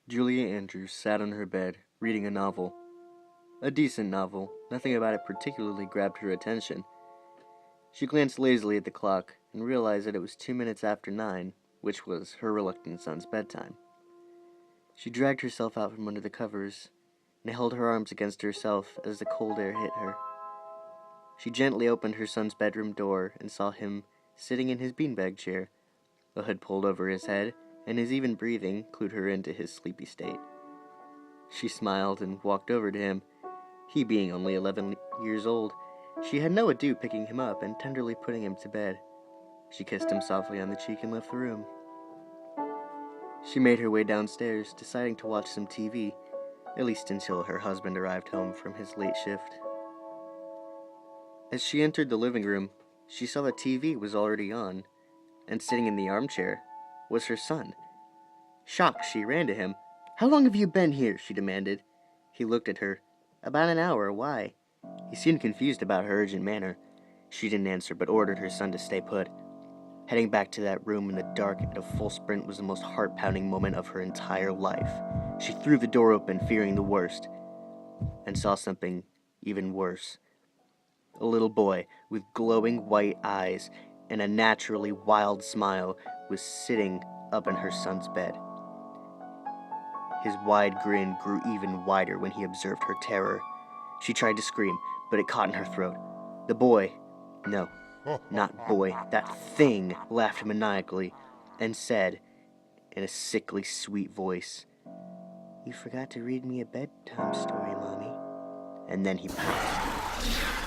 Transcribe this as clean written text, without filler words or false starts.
Julia Andrews sat on her bed, reading a novel. A decent novel. Nothing about it particularly grabbed her attention. She glanced lazily at the clock and realized that it was 2 minutes after 9, which was her reluctant son's bedtime. She dragged herself out from under the covers and held her arms against herself as the cold air hit her. She gently opened her son's bedroom door and saw him sitting in his beanbag chair, a hood pulled over his head, and his even breathing clued her into his sleepy state. She smiled and walked over to him. He being only 11 years old, she had no ado picking him up and tenderly putting him to bed. She kissed him softly on the cheek and left the room. She made her way downstairs, deciding to watch some TV, at least until her husband arrived home from his late shift. As she entered the living room, she saw the TV was already on, and sitting in the armchair was her son. Shocked, she ran to him. "How long have you been here?" she demanded. He looked at her. "About an hour. Why?" He seemed confused about her urgent manner. She didn't answer, but ordered her son to stay put. Heading back to that room in the dark at a full sprint was the most heart-pounding moment of her entire life. She threw the door open, fearing the worst, and saw something even worse. A little boy with glowing white eyes and a naturally wild smile was sitting up in her son's bed. His wide grin grew even wider when he observed her terror. She tried to scream, but it caught in her throat. The boy, no, not boy, that thing, laughed maniacally and said, in a sickly sweet voice, "You forgot to read me a bedtime story, Mommy." And then he pounced.